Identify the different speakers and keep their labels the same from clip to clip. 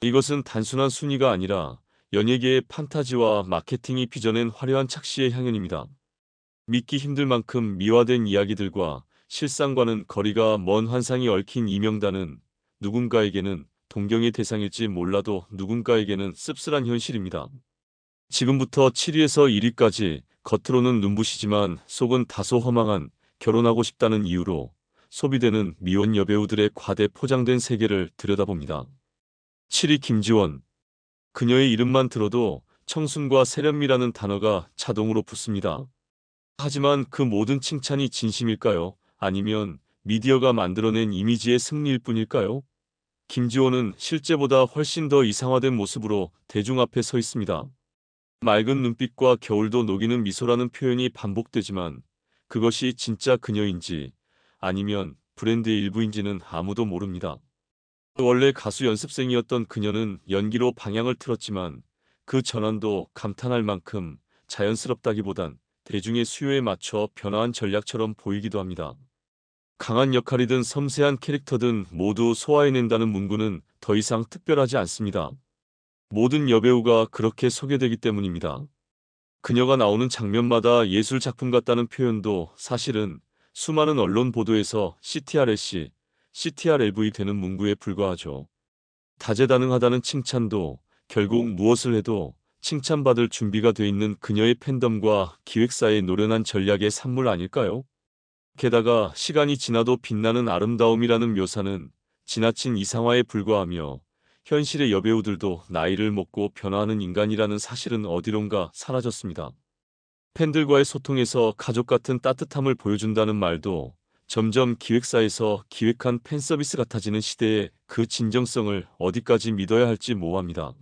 Speaker 1: 이것은 단순한 순위가 아니라 연예계의 판타지와 마케팅이 빚어낸 화려한 착시의 향연입니다. 믿기 힘들 만큼 미화된 이야기들과 실상과는 거리가 먼 환상이 얽힌 이 명단은 누군가에게는 동경의 대상일지 몰라도 누군가에게는 씁쓸한 현실입니다. 지금부터 7위에서 1위까지 겉으로는 눈부시지만 속은 다소 허망한 결혼하고 싶다는 이유로 소비되는 미혼 여배우들의 과대 포장된 세계를 들여다봅니다. 7위 김지원. 그녀의 이름만 들어도 청순과 세련미라는 단어가 자동으로 붙습니다. 하지만 그 모든 칭찬이 진심일까요? 아니면 미디어가 만들어낸 이미지의 승리일 뿐일까요? 김지원은 실제보다 훨씬 더 이상화된 모습으로 대중 앞에 서 있습니다. 맑은 눈빛과 겨울도 녹이는 미소라는 표현이 반복되지만 그것이 진짜 그녀인지 아니면 브랜드의 일부인지는 아무도 모릅니다. 원래 가수 연습생이었던 그녀는 연기로 방향을 틀었지만 그 전환도 감탄할 만큼 자연스럽다기보단 대중의 수요에 맞춰 변화한 전략처럼 보이기도 합니다. 강한 역할이든 섬세한 캐릭터든 모두 소화해낸다는 문구는 더 이상 특별하지 않습니다. 모든 여배우가 그렇게 소개되기 때문입니다. 그녀가 나오는 장면마다 예술 작품 같다는 표현도 사실은 수많은 언론 보도에서 CTRLC, CTRLV 되는 문구에 불과하죠. 다재다능하다는 칭찬도 결국 무엇을 해도 칭찬받을 준비가 돼 있는 그녀의 팬덤과 기획사의 노련한 전략의 산물 아닐까요? 게다가 시간이 지나도 빛나는 아름다움이라는 묘사는 지나친 이상화에 불과하며 현실의 여배우들도 나이를 먹고 변화하는 인간이라는 사실은 어디론가 사라졌습니다. 팬들과의 소통에서 가족 같은 따뜻함을 보여준다는 말도 점점 기획사에서 기획한 팬서비스 같아지는 시대에 그 진정성을 어디까지 믿어야 할지 모호합니다.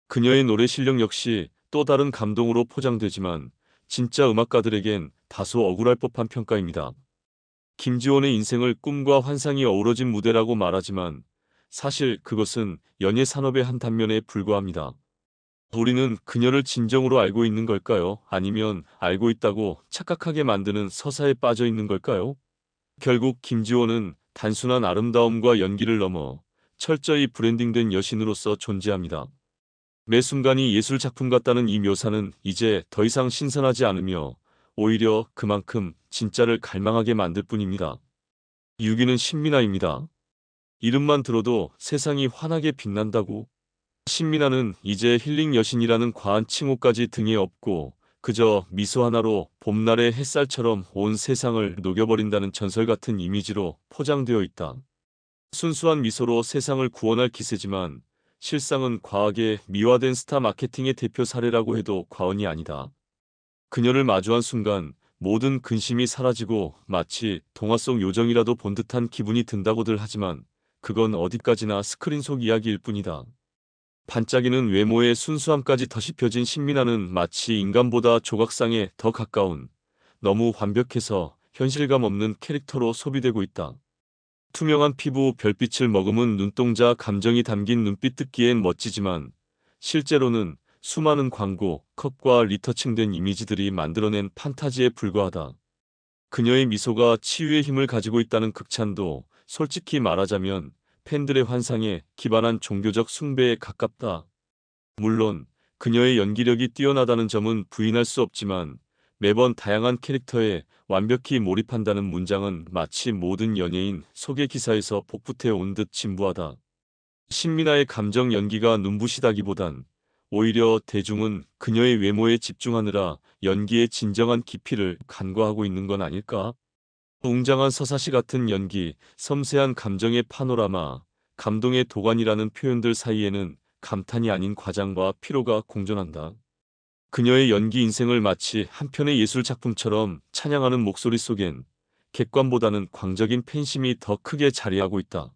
Speaker 1: 그녀의 노래 실력 역시 또 다른 감동으로 포장되지만 진짜 음악가들에겐 다소 억울할 법한 평가입니다. 김지원의 인생을 꿈과 환상이 어우러진 무대라고 말하지만 사실 그것은 연예 산업의 한 단면에 불과합니다. 우리는 그녀를 진정으로 알고 있는 걸까요? 아니면 알고 있다고 착각하게 만드는 서사에 빠져 있는 걸까요? 결국 김지원은 단순한 아름다움과 연기를 넘어 철저히 브랜딩된 여신으로서 존재합니다. 매 순간이 예술 작품 같다는 이 묘사는 이제 더 이상 신선하지 않으며 오히려 그만큼 진짜를 갈망하게 만들 뿐입니다. 6위는 신민아입니다. 이름만 들어도 세상이 환하게 빛난다고. 신민아는 이제 힐링 여신이라는 과한 칭호까지 등에 업고 그저 미소 하나로 봄날의 햇살처럼 온 세상을 녹여버린다는 전설 같은 이미지로 포장되어 있다. 순수한 미소로 세상을 구원할 기세지만 실상은 과하게 미화된 스타 마케팅의 대표 사례라고 해도 과언이 아니다. 그녀를 마주한 순간 모든 근심이 사라지고 마치 동화 속 요정이라도 본 듯한 기분이 든다고들 하지만 그건 어디까지나 스크린 속 이야기일 뿐이다. 반짝이는 외모의 순수함까지 더씹혀진 신민아는 마치 인간보다 조각상에 더 가까운 너무 완벽해서 현실감 없는 캐릭터로 소비되고 있다. 투명한 피부, 별빛을 머금은 눈동자, 감정이 담긴 눈빛 듣기엔 멋지지만 실제로는 수많은 광고, 컷과 리터칭된 이미지들이 만들어낸 판타지에 불과하다. 그녀의 미소가 치유의 힘을 가지고 있다는 극찬도 솔직히 말하자면 팬들의 환상에 기반한 종교적 숭배에 가깝다. 물론 그녀의 연기력이 뛰어나다는 점은 부인할 수 없지만 매번 다양한 캐릭터에 완벽히 몰입한다는 문장은 마치 모든 연예인 소개 기사에서 복붙해 온 듯 진부하다. 신민아의 감정 연기가 눈부시다기보단 오히려 대중은 그녀의 외모에 집중하느라 연기의 진정한 깊이를 간과하고 있는 건 아닐까? 웅장한 서사시 같은 연기, 섬세한 감정의 파노라마, 감동의 도가니라는 표현들 사이에는 감탄이 아닌 과장과 피로가 공존한다. 그녀의 연기 인생을 마치 한 편의 예술 작품처럼 찬양하는 목소리 속엔 객관보다는 광적인 팬심이 더 크게 자리하고 있다.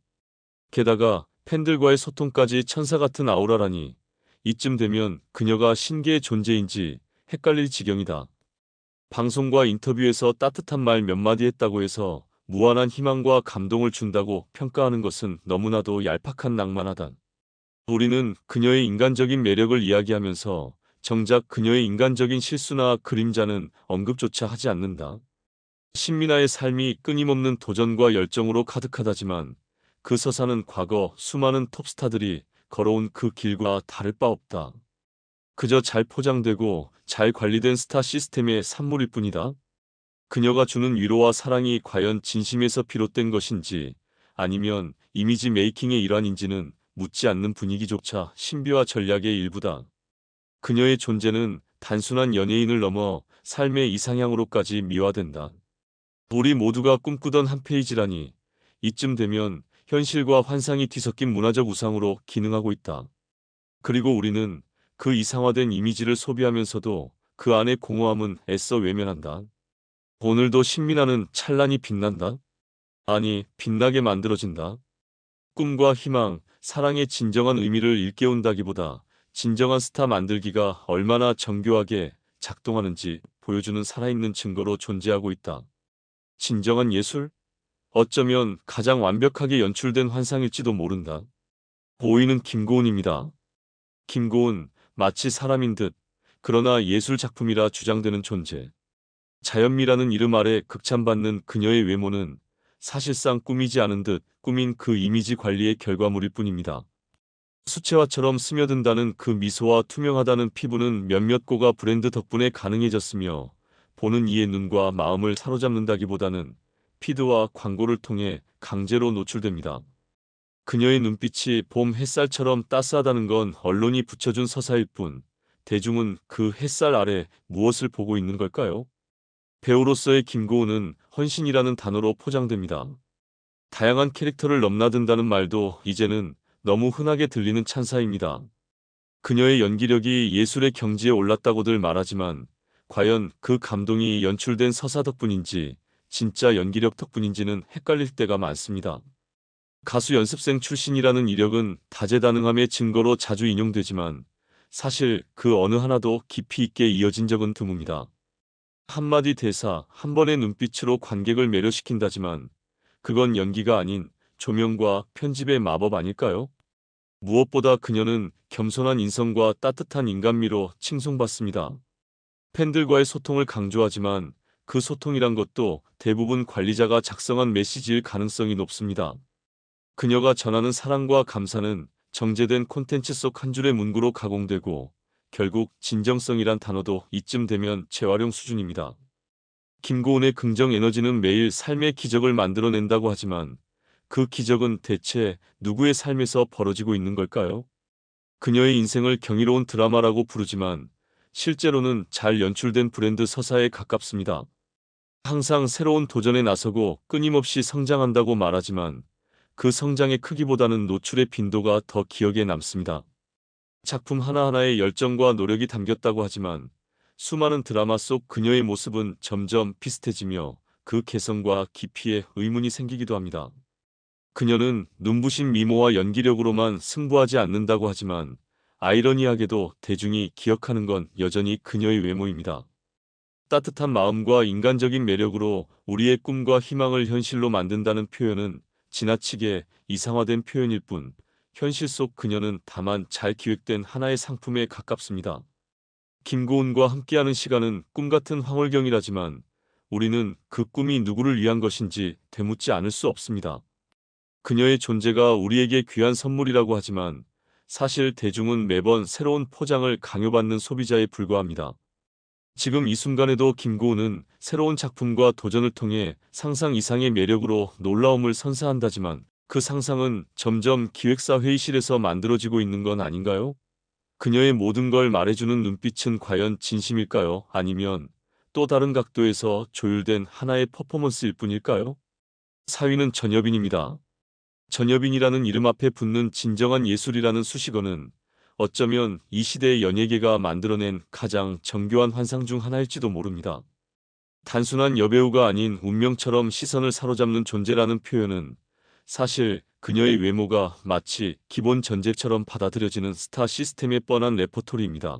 Speaker 1: 게다가 팬들과의 소통까지 천사 같은 아우라라니 이쯤 되면 그녀가 신기의 존재인지 헷갈릴 지경이다. 방송과 인터뷰에서 따뜻한 말 몇 마디 했다고 해서 무한한 희망과 감동을 준다고 평가하는 것은 너무나도 얄팍한 낭만하다. 우리는 그녀의 인간적인 매력을 이야기하면서 정작 그녀의 인간적인 실수나 그림자는 언급조차 하지 않는다. 신민아의 삶이 끊임없는 도전과 열정으로 가득하다지만 그 서사는 과거 수많은 톱스타들이 걸어온 그 길과 다를 바 없다. 그저 잘 포장되고 잘 관리된 스타 시스템의 산물일 뿐이다. 그녀가 주는 위로와 사랑이 과연 진심에서 비롯된 것인지 아니면 이미지 메이킹의 일환인지는 묻지 않는 분위기조차 신비와 전략의 일부다. 그녀의 존재는 단순한 연예인을 넘어 삶의 이상향으로까지 미화된다. 우리 모두가 꿈꾸던 한 페이지라니 이쯤 되면 현실과 환상이 뒤섞인 문화적 우상으로 기능하고 있다. 그리고 우리는 그 이상화된 이미지를 소비하면서도 그 안의 공허함은 애써 외면한다. 오늘도 신민아는 찬란히 빛난다. 아니, 빛나게 만들어진다. 꿈과 희망, 사랑의 진정한 의미를 일깨운다기보다 진정한 스타 만들기가 얼마나 정교하게 작동하는지 보여주는 살아있는 증거로 존재하고 있다. 진정한 예술? 어쩌면 가장 완벽하게 연출된 환상일지도 모른다. 보이는 김고은입니다. 김고은, 마치 사람인 듯, 그러나 예술 작품이라 주장되는 존재. 자연미라는 이름 아래 극찬받는 그녀의 외모는 사실상 꾸미지 않은 듯 꾸민 그 이미지 관리의 결과물일 뿐입니다. 수채화처럼 스며든다는 그 미소와 투명하다는 피부는 몇몇 고가 브랜드 덕분에 가능해졌으며 보는 이의 눈과 마음을 사로잡는다기보다는 피드와 광고를 통해 강제로 노출됩니다. 그녀의 눈빛이 봄 햇살처럼 따스하다는 건 언론이 붙여준 서사일 뿐 대중은 그 햇살 아래 무엇을 보고 있는 걸까요? 배우로서의 김고은은 헌신이라는 단어로 포장됩니다. 다양한 캐릭터를 넘나든다는 말도 이제는 너무 흔하게 들리는 찬사입니다. 그녀의 연기력이 예술의 경지에 올랐다고들 말하지만 과연 그 감동이 연출된 서사 덕분인지 진짜 연기력 덕분인지는 헷갈릴 때가 많습니다. 가수 연습생 출신이라는 이력은 다재다능함의 증거로 자주 인용되지만 사실 그 어느 하나도 깊이 있게 이어진 적은 드뭅니다. 한마디 대사, 한 번의 눈빛으로 관객을 매료시킨다지만 그건 연기가 아닌 조명과 편집의 마법 아닐까요? 무엇보다 그녀는 겸손한 인성과 따뜻한 인간미로 칭송받습니다. 팬들과의 소통을 강조하지만 그 소통이란 것도 대부분 관리자가 작성한 메시지일 가능성이 높습니다. 그녀가 전하는 사랑과 감사는 정제된 콘텐츠 속 한 줄의 문구로 가공되고 결국 진정성이란 단어도 이쯤 되면 재활용 수준입니다. 김고은의 긍정 에너지는 매일 삶의 기적을 만들어낸다고 하지만 그 기적은 대체 누구의 삶에서 벌어지고 있는 걸까요? 그녀의 인생을 경이로운 드라마라고 부르지만 실제로는 잘 연출된 브랜드 서사에 가깝습니다. 항상 새로운 도전에 나서고 끊임없이 성장한다고 말하지만 그 성장의 크기보다는 노출의 빈도가 더 기억에 남습니다. 작품 하나하나에 열정과 노력이 담겼다고 하지만 수많은 드라마 속 그녀의 모습은 점점 비슷해지며 그 개성과 깊이에 의문이 생기기도 합니다. 그녀는 눈부신 미모와 연기력으로만 승부하지 않는다고 하지만 아이러니하게도 대중이 기억하는 건 여전히 그녀의 외모입니다. 따뜻한 마음과 인간적인 매력으로 우리의 꿈과 희망을 현실로 만든다는 표현은 지나치게 이상화된 표현일 뿐 현실 속 그녀는 다만 잘 기획된 하나의 상품에 가깝습니다. 김고은과 함께하는 시간은 꿈같은 황홀경이라지만 우리는 그 꿈이 누구를 위한 것인지 되묻지 않을 수 없습니다. 그녀의 존재가 우리에게 귀한 선물이라고 하지만 사실 대중은 매번 새로운 포장을 강요받는 소비자에 불과합니다. 지금 이 순간에도 김고은은 새로운 작품과 도전을 통해 상상 이상의 매력으로 놀라움을 선사한다지만 그 상상은 점점 기획사 회의실에서 만들어지고 있는 건 아닌가요? 그녀의 모든 걸 말해주는 눈빛은 과연 진심일까요? 아니면 또 다른 각도에서 조율된 하나의 퍼포먼스일 뿐일까요? 4위는 전여빈입니다. 전여빈이라는 이름 앞에 붙는 진정한 예술이라는 수식어는 어쩌면 이 시대의 연예계가 만들어낸 가장 정교한 환상 중 하나일지도 모릅니다. 단순한 여배우가 아닌 운명처럼 시선을 사로잡는 존재라는 표현은 사실 그녀의 외모가 마치 기본 전제처럼 받아들여지는 스타 시스템의 뻔한 레퍼토리입니다.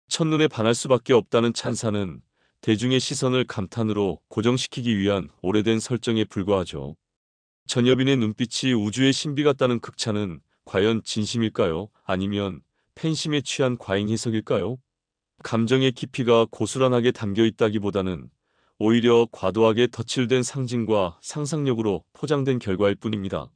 Speaker 1: 첫눈에 반할 수밖에 없다는 찬사는 대중의 시선을 감탄으로 고정시키기 위한 오래된 설정에 불과하죠. 전여빈의 눈빛이 우주의 신비 같다는 극찬은 과연 진심일까요? 아니면 팬심에 취한 과잉 해석일까요? 감정의 깊이가 고스란하게 담겨 있다기보다는 오히려 과도하게 덧칠된 상징과 상상력으로 포장된 결과일 뿐입니다.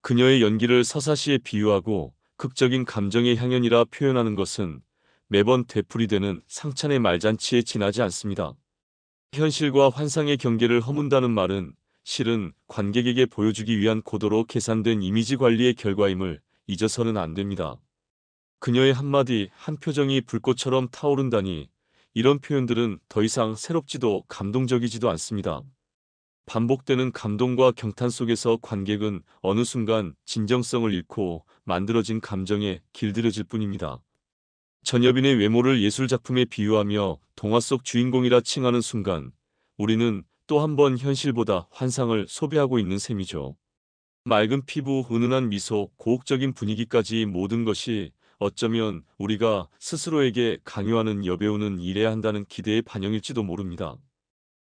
Speaker 1: 그녀의 연기를 서사시에 비유하고 극적인 감정의 향연이라 표현하는 것은 매번 되풀이되는 상찬의 말잔치에 지나지 않습니다. 현실과 환상의 경계를 허문다는 말은 실은 관객에게 보여주기 위한 고도로 계산된 이미지 관리의 결과임을 잊어서는 안 됩니다. 그녀의 한마디, 한 표정이 불꽃처럼 타오른다니 이런 표현들은 더 이상 새롭지도 감동적이지도 않습니다. 반복되는 감동과 경탄 속에서 관객은 어느 순간 진정성을 잃고 만들어진 감정에 길들여질 뿐입니다. 전여빈의 외모를 예술작품에 비유하며 동화 속 주인공이라 칭하는 순간 우리는 또 한 번 현실보다 환상을 소비하고 있는 셈이죠. 맑은 피부, 은은한 미소, 고혹적인 분위기까지 모든 것이 어쩌면 우리가 스스로에게 강요하는 여배우는 이래야 한다는 기대의 반영일지도 모릅니다.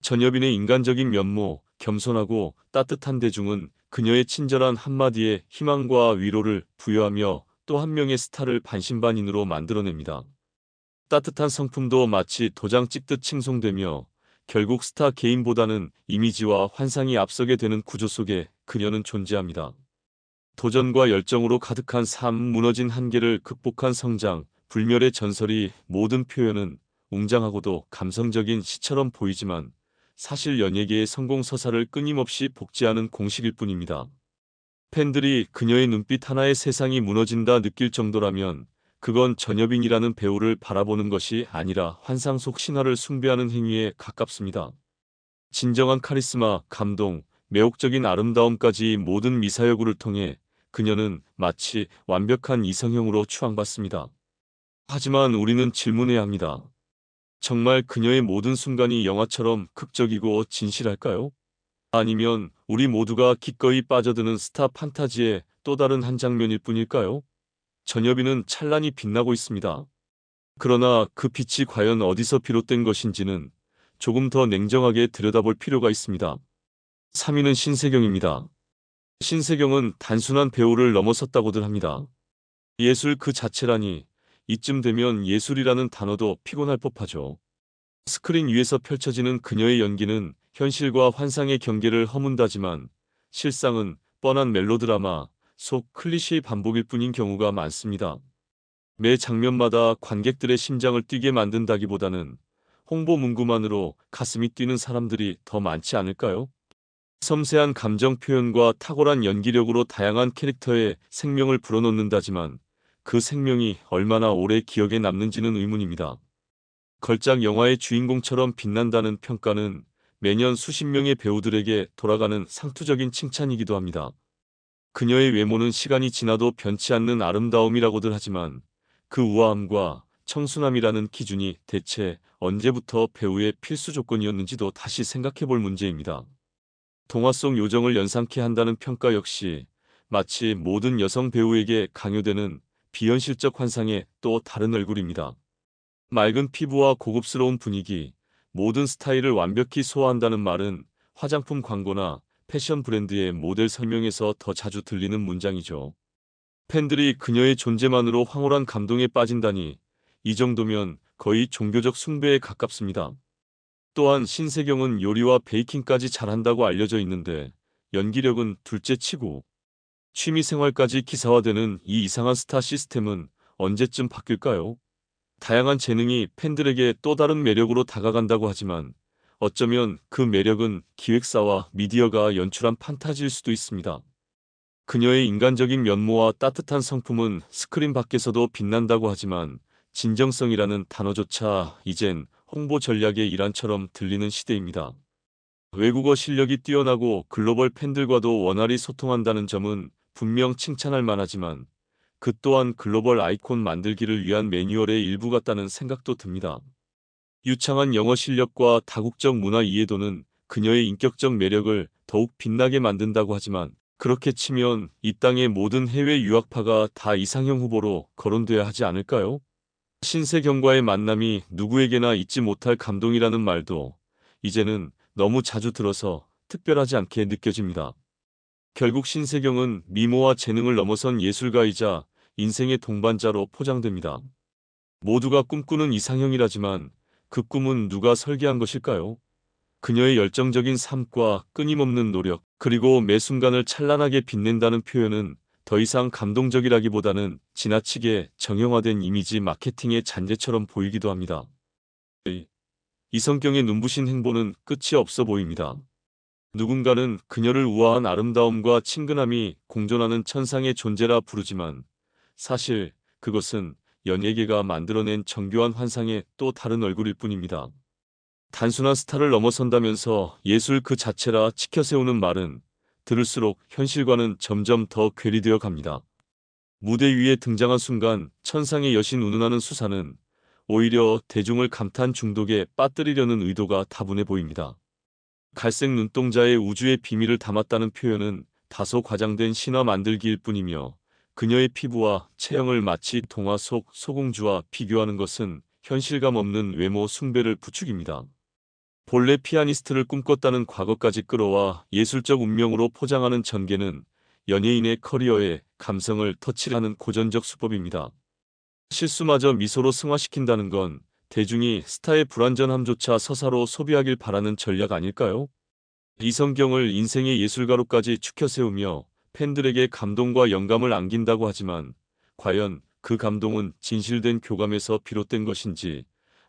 Speaker 1: 전여빈의 인간적인 면모, 겸손하고 따뜻한 대중은 그녀의 친절한 한마디에 희망과 위로를 부여하며 또 한 명의 스타를 반신반인으로 만들어냅니다. 따뜻한 성품도 마치 도장 찍듯 칭송되며 결국 스타 개인보다는 이미지와 환상이 앞서게 되는 구조 속에 그녀는 존재합니다. 도전과 열정으로 가득한 삶, 무너진 한계를 극복한 성장, 불멸의 전설이 모든 표현은 웅장하고도 감성적인 시처럼 보이지만 사실 연예계의 성공 서사를 끊임없이 복제하는 공식일 뿐입니다. 팬들이 그녀의 눈빛 하나에 세상이 무너진다 느낄 정도라면 그건 전여빈이라는 배우를 바라보는 것이 아니라 환상 속 신화를 숭배하는 행위에 가깝습니다. 진정한 카리스마, 감동, 매혹적인 아름다움까지 모든 미사여구를 통해 그녀는 마치 완벽한 이상형으로 추앙받습니다. 하지만 우리는 질문해야 합니다. 정말 그녀의 모든 순간이 영화처럼 극적이고 진실할까요? 아니면 우리 모두가 기꺼이 빠져드는 스타 판타지의 또 다른 한 장면일 뿐일까요? 전여빈은 찬란히 빛나고 있습니다. 그러나 그 빛이 과연 어디서 비롯된 것인지는 조금 더 냉정하게 들여다볼 필요가 있습니다. 3위는 신세경입니다. 신세경은 단순한 배우를 넘어섰다고들 합니다. 예술 그 자체라니 이쯤 되면 예술이라는 단어도 피곤할 법하죠. 스크린 위에서 펼쳐지는 그녀의 연기는 현실과 환상의 경계를 허문다지만 실상은 뻔한 멜로드라마 속 클리셰의 반복일 뿐인 경우가 많습니다. 매 장면마다 관객들의 심장을 뛰게 만든다기보다는 홍보 문구만으로 가슴이 뛰는 사람들이 더 많지 않을까요? 섬세한 감정 표현과 탁월한 연기력으로 다양한 캐릭터에 생명을 불어넣는다지만 그 생명이 얼마나 오래 기억에 남는지는 의문입니다. 걸작 영화의 주인공처럼 빛난다는 평가는 매년 수십 명의 배우들에게 돌아가는 상투적인 칭찬이기도 합니다. 그녀의 외모는 시간이 지나도 변치 않는 아름다움이라고들 하지만 그 우아함과 청순함이라는 기준이 대체 언제부터 배우의 필수 조건이었는지도 다시 생각해볼 문제입니다. 동화 속 요정을 연상케 한다는 평가 역시 마치 모든 여성 배우에게 강요되는 비현실적 환상의 또 다른 얼굴입니다. 맑은 피부와 고급스러운 분위기, 모든 스타일을 완벽히 소화한다는 말은 화장품 광고나 패션 브랜드의 모델 설명에서 더 자주 들리는 문장이죠. 팬들이 그녀의 존재만으로 황홀한 감동에 빠진다니 이 정도면 거의 종교적 숭배에 가깝습니다. 또한 신세경은 요리와 베이킹까지 잘한다고 알려져 있는데 연기력은 둘째치고 취미생활까지 기사화되는 이 이상한 스타 시스템은 언제쯤 바뀔까요? 다양한 재능이 팬들에게 또 다른 매력으로 다가간다고 하지만 어쩌면 그 매력은 기획사와 미디어가 연출한 판타지일 수도 있습니다. 그녀의 인간적인 면모와 따뜻한 성품은 스크린 밖에서도 빛난다고 하지만 진정성이라는 단어조차 이젠 홍보 전략의 일환처럼 들리는 시대입니다. 외국어 실력이 뛰어나고 글로벌 팬들과도 원활히 소통한다는 점은 분명 칭찬할 만하지만 그 또한 글로벌 아이콘 만들기를 위한 매뉴얼의 일부 같다는 생각도 듭니다. 유창한 영어 실력과 다국적 문화 이해도는 그녀의 인격적 매력을 더욱 빛나게 만든다고 하지만 그렇게 치면 이 땅의 모든 해외 유학파가 다 이상형 후보로 거론돼야 하지 않을까요? 신세경과의 만남이 누구에게나 잊지 못할 감동이라는 말도 이제는 너무 자주 들어서 특별하지 않게 느껴집니다. 결국 신세경은 미모와 재능을 넘어선 예술가이자 인생의 동반자로 포장됩니다. 모두가 꿈꾸는 이상형이라지만 그 꿈은 누가 설계한 것일까요? 그녀의 열정적인 삶과 끊임없는 노력, 그리고 매 순간을 찬란하게 빛낸다는 표현은 더 이상 감동적이라기보다는 지나치게 정형화된 이미지 마케팅의 잔재처럼 보이기도 합니다. 이성경의 눈부신 행보는 끝이 없어 보입니다. 누군가는 그녀를 우아한 아름다움과 친근함이 공존하는 천상의 존재라 부르지만 사실 그것은 연예계가 만들어낸 정교한 환상의 또 다른 얼굴일 뿐입니다. 단순한 스타를 넘어선다면서 예술 그 자체라 치켜세우는 말은 들을수록 현실과는 점점 더 괴리되어 갑니다. 무대 위에 등장한 순간 천상의 여신 운운하는 수사는 오히려 대중을 감탄 중독에 빠뜨리려는 의도가 다분해 보입니다. 갈색 눈동자에 우주의 비밀을 담았다는 표현은 다소 과장된 신화 만들기일 뿐이며 그녀의 피부와 체형을 마치 동화 속 소공주와 비교하는 것은 현실감 없는 외모 숭배를 부추깁니다. 본래 피아니스트를 꿈꿨다는 과거까지 끌어와 예술적 운명으로 포장하는 전개는 연예인의 커리어에 감성을 터치하는 고전적 수법입니다. 실수마저 미소로 승화시킨다는 건 대중이 스타의 불완전함조차 서사로 소비하길 바라는 전략 아닐까요? 이성경을 인생의 예술가로까지 추켜세우며 팬들에게 감동과 영감을 안긴다고 하지만 과연 그 감동은 진실된 교감에서 비롯된 것인지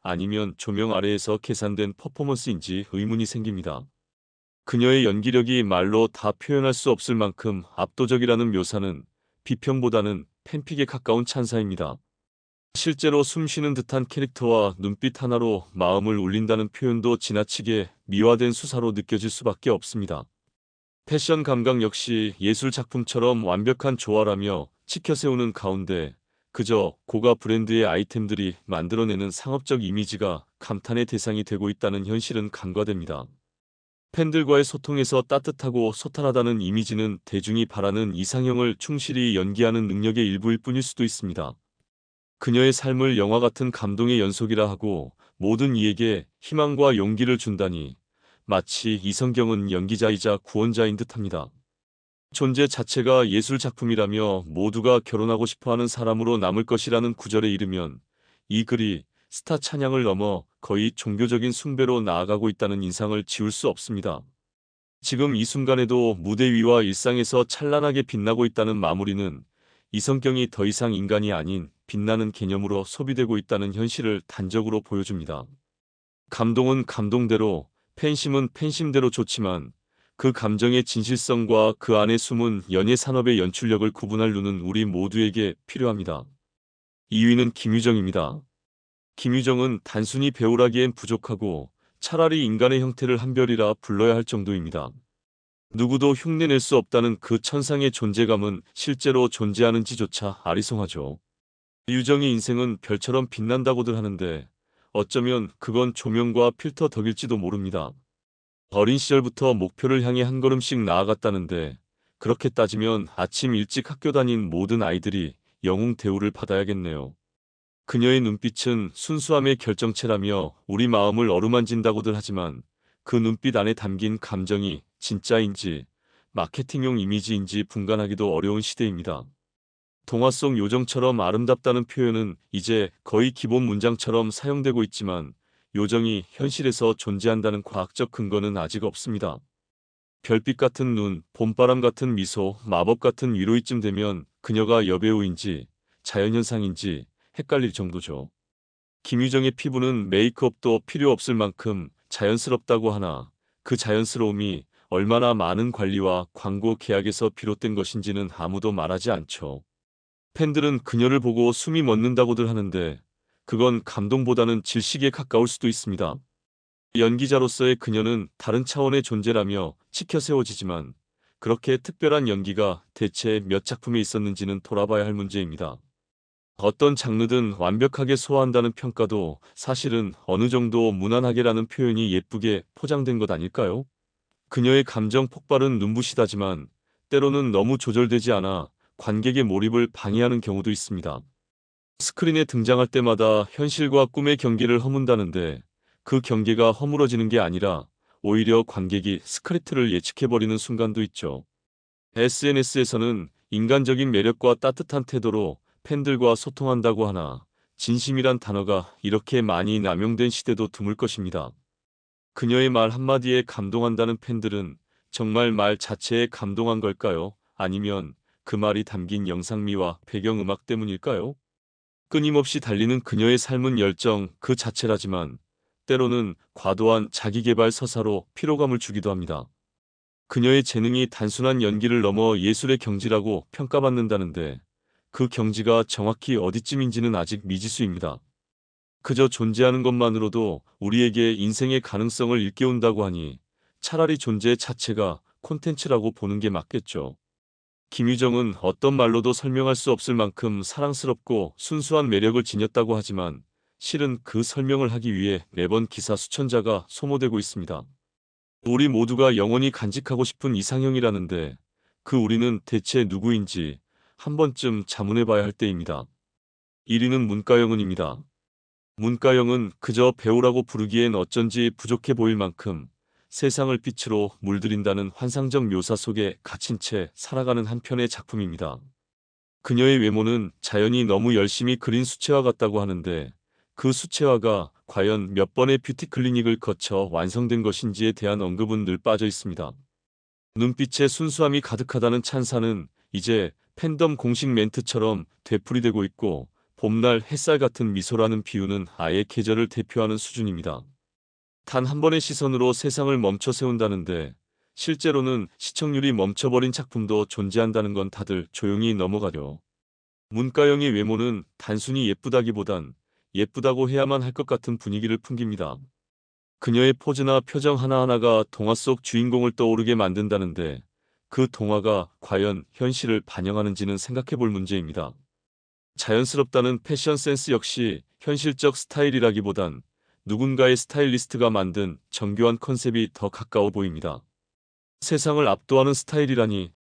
Speaker 1: 아니면 조명 아래에서 계산된 퍼포먼스인지 의문이 생깁니다. 그녀의 연기력이 말로 다 표현할 수 없을 만큼 압도적이라는 묘사는 비평보다는 팬픽에 가까운 찬사입니다. 실제로 숨쉬는 듯한 캐릭터와 눈빛 하나로 마음을 울린다는 표현도 지나치게 미화된 수사로 느껴질 수밖에 없습니다. 패션 감각 역시 예술 작품처럼 완벽한 조화라며 치켜세우는 가운데 그저 고가 브랜드의 아이템들이 만들어내는 상업적 이미지가 감탄의 대상이 되고 있다는 현실은 간과됩니다. 팬들과의 소통에서 따뜻하고 소탈하다는 이미지는 대중이 바라는 이상형을 충실히 연기하는 능력의 일부일 뿐일 수도 있습니다. 그녀의 삶을 영화 같은 감동의 연속이라 하고 모든 이에게 희망과 용기를 준다니 마치 이성경은 연기자이자 구원자인 듯합니다. 존재 자체가 예술 작품이라며 모두가 결혼하고 싶어하는 사람으로 남을 것이라는 구절에 이르면 이 글이 스타 찬양을 넘어 거의 종교적인 숭배로 나아가고 있다는 인상을 지울 수 없습니다. 지금 이 순간에도 무대 위와 일상에서 찬란하게 빛나고 있다는 마무리는 이성경이 더 이상 인간이 아닌 빛나는 개념으로 소비되고 있다는 현실을 단적으로 보여줍니다. 감동은 감동대로, 팬심은 팬심대로 좋지만 그 감정의 진실성과 그 안에 숨은 연예 산업의 연출력을 구분할 눈은 우리 모두에게 필요합니다. 2위는 김유정입니다. 김유정은 단순히 배우라기엔 부족하고 차라리 인간의 형태를 한별이라 불러야 할 정도입니다. 누구도 흉내낼 수 없다는 그 천상의 존재감은 실제로 존재하는지조차 아리송하죠. 유정의 인생은 별처럼 빛난다고들 하는데 어쩌면 그건 조명과 필터 덕일지도 모릅니다. 어린 시절부터 목표를 향해 한 걸음씩 나아갔다는데 그렇게 따지면 아침 일찍 학교 다닌 모든 아이들이 영웅 대우를 받아야겠네요. 그녀의 눈빛은 순수함의 결정체라며 우리 마음을 어루만진다고들 하지만 그 눈빛 안에 담긴 감정이 진짜인지 마케팅용 이미지인지 분간하기도 어려운 시대입니다. 동화 속 요정처럼 아름답다는 표현은 이제 거의 기본 문장처럼 사용되고 있지만 요정이 현실에서 존재한다는 과학적 근거는 아직 없습니다. 별빛 같은 눈, 봄바람 같은 미소, 마법 같은 위로이쯤 되면 그녀가 여배우인지 자연현상인지 헷갈릴 정도죠. 김유정의 피부는 메이크업도 필요 없을 만큼 자연스럽다고 하나 그 자연스러움이 얼마나 많은 관리와 광고 계약에서 비롯된 것인지는 아무도 말하지 않죠. 팬들은 그녀를 보고 숨이 멎는다고들 하는데 그건 감동보다는 질식에 가까울 수도 있습니다. 연기자로서의 그녀는 다른 차원의 존재라며 치켜세워지지만 그렇게 특별한 연기가 대체 몇 작품에 있었는지는 돌아봐야 할 문제입니다. 어떤 장르든 완벽하게 소화한다는 평가도 사실은 어느 정도 무난하게라는 표현이 예쁘게 포장된 것 아닐까요? 그녀의 감정 폭발은 눈부시다지만 때로는 너무 조절되지 않아 관객의 몰입을 방해하는 경우도 있습니다. 스크린에 등장할 때마다 현실과 꿈의 경계를 허문다는데 그 경계가 허물어지는 게 아니라 오히려 관객이 스크립트를 예측해버리는 순간도 있죠. SNS에서는 인간적인 매력과 따뜻한 태도로 팬들과 소통한다고 하나 진심이란 단어가 이렇게 많이 남용된 시대도 드물 것입니다. 그녀의 말 한마디에 감동한다는 팬들은 정말 말 자체에 감동한 걸까요? 아니면 그 말이 담긴 영상미와 배경음악 때문일까요? 끊임없이 달리는 그녀의 삶은 열정 그 자체라지만 때로는 과도한 자기계발 서사로 피로감을 주기도 합니다. 그녀의 재능이 단순한 연기를 넘어 예술의 경지라고 평가받는다는데 그 경지가 정확히 어디쯤인지는 아직 미지수입니다. 그저 존재하는 것만으로도 우리에게 인생의 가능성을 일깨운다고 하니 차라리 존재 자체가 콘텐츠라고 보는 게 맞겠죠. 김유정은 어떤 말로도 설명할 수 없을 만큼 사랑스럽고 순수한 매력을 지녔다고 하지만 실은 그 설명을 하기 위해 매번 기사 수천자가 소모되고 있습니다. 우리 모두가 영원히 간직하고 싶은 이상형이라는데 그 우리는 대체 누구인지 한 번쯤 자문해 봐야 할 때입니다. 1위는 문가영은입니다. 문가영은 그저 배우라고 부르기엔 어쩐지 부족해 보일 만큼 세상을 빛으로 물들인다는 환상적 묘사 속에 갇힌 채 살아가는 한 편의 작품입니다. 그녀의 외모는 자연이 너무 열심히 그린 수채화 같다고 하는데 그 수채화가 과연 몇 번의 뷰티 클리닉을 거쳐 완성된 것인지에 대한 언급은 늘 빠져 있습니다. 눈빛에 순수함이 가득하다는 찬사는 이제 팬덤 공식 멘트처럼 되풀이되고 있고 봄날 햇살 같은 미소라는 비유는 아예 계절을 대표하는 수준입니다. 단 한 번의 시선으로 세상을 멈춰 세운다는데 실제로는 시청률이 멈춰버린 작품도 존재한다는 건 다들 조용히 넘어가려. 문가영의 외모는 단순히 예쁘다기보단 예쁘다고 해야만 할 것 같은 분위기를 풍깁니다. 그녀의 포즈나 표정 하나하나가 동화 속 주인공을 떠오르게 만든다는데 그 동화가 과연 현실을 반영하는지는 생각해 볼 문제입니다. 자연스럽다는 패션 센스 역시 현실적 스타일이라기보단 누군가의 스타일리스트가 만든 정교한 컨셉이 더 가까워 보입니다. 세상을 압도하는 스타일이라니